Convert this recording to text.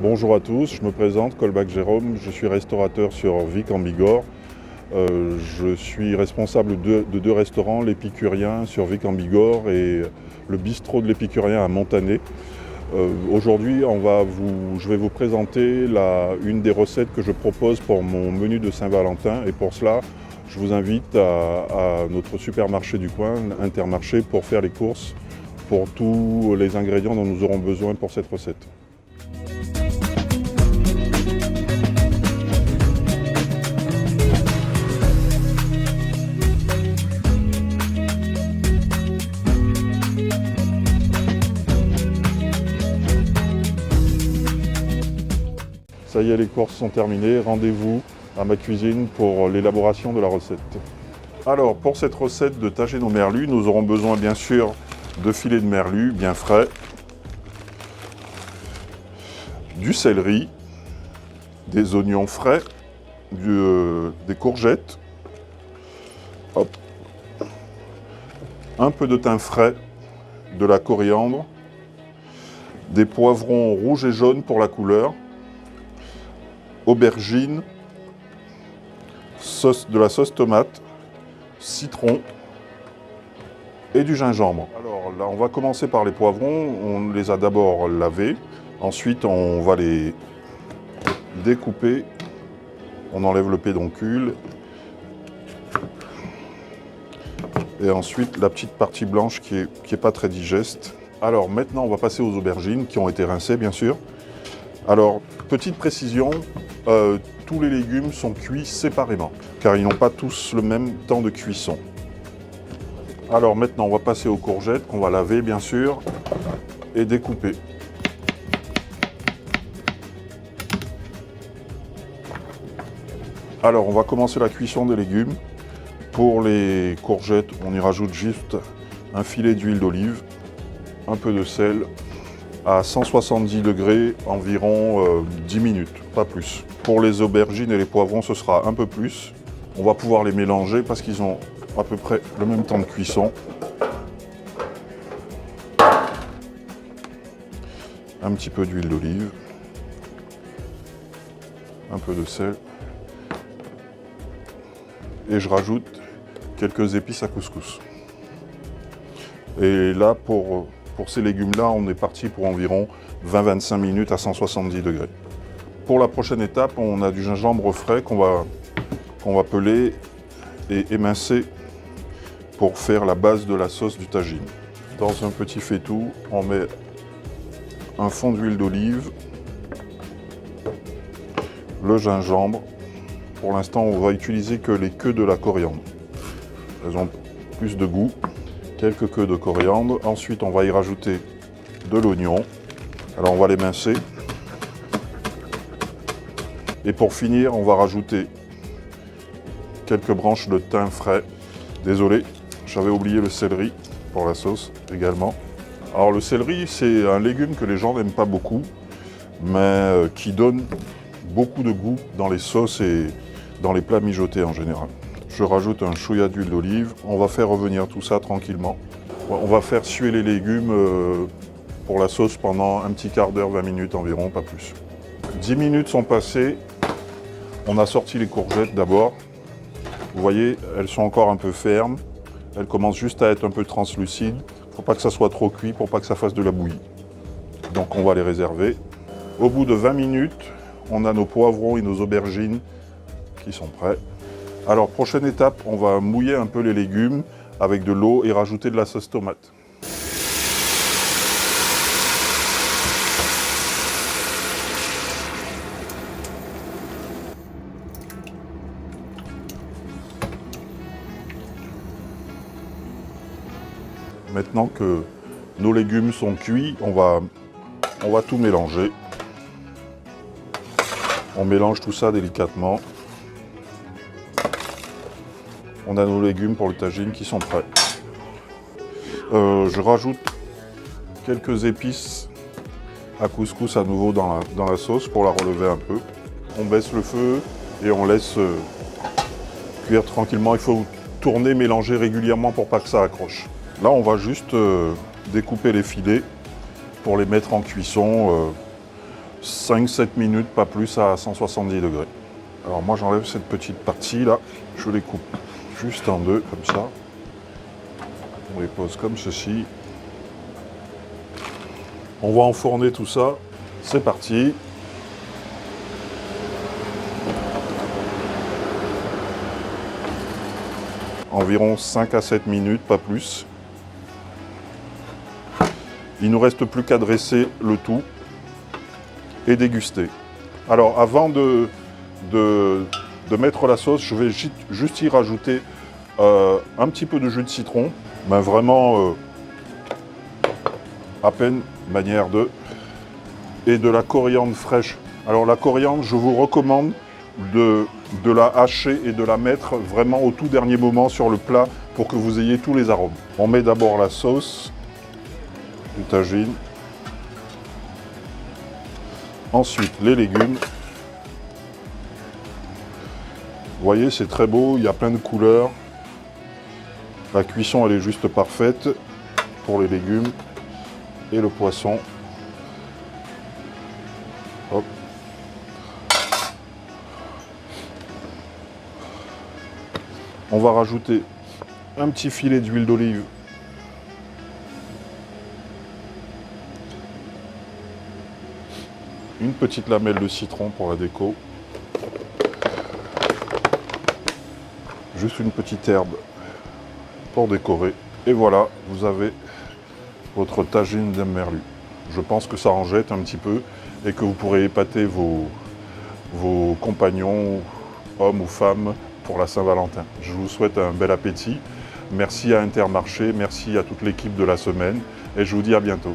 Bonjour à tous, je me présente, Colbach Jérôme, je suis restaurateur sur Vic en Bigorre. Je suis responsable de deux restaurants, l'Épicurien sur Vic en Bigorre et le bistrot de l'Épicurien à Montané. Aujourd'hui, je vais vous présenter une des recettes que je propose pour mon menu de Saint-Valentin, et pour cela, je vous invite à notre supermarché du coin, Intermarché, pour faire les courses pour tous les ingrédients dont nous aurons besoin pour cette recette. Ça y est, les courses sont terminées. Rendez-vous à ma cuisine pour l'élaboration de la recette. Alors, pour cette recette de tagine au merlu, nous aurons besoin bien sûr de filets de merlu bien frais, du céleri, des oignons frais, des courgettes, hop, un peu de thym frais, de la coriandre, des poivrons rouges et jaunes pour la couleur, aubergines, de la sauce tomate, citron et du gingembre. Alors là, on va commencer par les poivrons. On les a d'abord lavés. Ensuite, on va les découper. On enlève le pédoncule. Et ensuite, la petite partie blanche qui est pas très digeste. Alors maintenant, on va passer aux aubergines qui ont été rincées, bien sûr. Alors, petite précision, tous les légumes sont cuits séparément, car ils n'ont pas tous le même temps de cuisson. Alors maintenant, on va passer aux courgettes, qu'on va laver bien sûr, et découper. Alors, on va commencer la cuisson des légumes. Pour les courgettes, on y rajoute juste un filet d'huile d'olive, un peu de sel, à 170 degrés, environ 10 minutes, pas plus. Pour les aubergines et les poivrons, ce sera un peu plus. On va pouvoir les mélanger parce qu'ils ont à peu près le même temps de cuisson. Un petit peu d'huile d'olive, un peu de sel. Et je rajoute quelques épices à couscous. Et là, pour ces légumes-là, on est parti pour environ 20-25 minutes à 170 degrés. Pour la prochaine étape, on a du gingembre frais qu'on va peler et émincer pour faire la base de la sauce du tagine. Dans un petit faitout, on met un fond d'huile d'olive, le gingembre. Pour l'instant, on va utiliser que les queues de la coriandre. Elles ont plus de goût. Quelques queues de coriandre. Ensuite, on va y rajouter de l'oignon. Alors, on va l'émincer. Et pour finir, on va rajouter quelques branches de thym frais. Désolé, j'avais oublié le céleri pour la sauce également. Alors, le céleri, c'est un légume que les gens n'aiment pas beaucoup, mais qui donne beaucoup de goût dans les sauces et dans les plats mijotés en général. Je rajoute un chouïa d'huile d'olive. On va faire revenir tout ça tranquillement. On va faire suer les légumes pour la sauce pendant un petit quart d'heure, 20 minutes environ, pas plus. 10 minutes sont passées. On a sorti les courgettes d'abord. Vous voyez, elles sont encore un peu fermes. Elles commencent juste à être un peu translucides. Il ne faut pas que ça soit trop cuit pour pas que ça fasse de la bouillie. Donc on va les réserver. Au bout de 20 minutes, on a nos poivrons et nos aubergines qui sont prêts. Alors, prochaine étape, on va mouiller un peu les légumes avec de l'eau et rajouter de la sauce tomate. Maintenant que nos légumes sont cuits, on va tout mélanger. On mélange tout ça délicatement. On a nos légumes pour le tagine qui sont prêts. Je rajoute quelques épices à couscous à nouveau dans la sauce pour la relever un peu. On baisse le feu et on laisse cuire tranquillement. Il faut tourner, mélanger régulièrement pour pas que ça accroche. Là, on va juste découper les filets pour les mettre en cuisson 5-7 minutes, pas plus, à 170 degrés. Alors moi j'enlève cette petite partie là, je les coupe juste en deux, comme ça. On les pose comme ceci. On va enfourner tout ça. C'est parti. Environ 5 à 7 minutes, pas plus. Il ne nous reste plus qu'à dresser le tout et déguster. Alors avant de mettre la sauce, je vais juste y rajouter un petit peu de jus de citron, mais vraiment à peine, manière de... Et de la coriandre fraîche. Alors la coriandre, je vous recommande de la hacher et de la mettre vraiment au tout dernier moment sur le plat pour que vous ayez tous les arômes. On met d'abord la sauce, du tagine, ensuite les légumes. Vous voyez, c'est très beau, il y a plein de couleurs. La cuisson, elle est juste parfaite pour les légumes et le poisson. Hop. On va rajouter un petit filet d'huile d'olive. Une petite lamelle de citron pour la déco. Juste une petite herbe pour décorer. Et voilà, vous avez votre tagine de merlu. Je pense que ça en jette un petit peu et que vous pourrez épater vos compagnons, hommes ou femmes, pour la Saint-Valentin. Je vous souhaite un bel appétit. Merci à Intermarché, merci à toute l'équipe de la semaine et je vous dis à bientôt.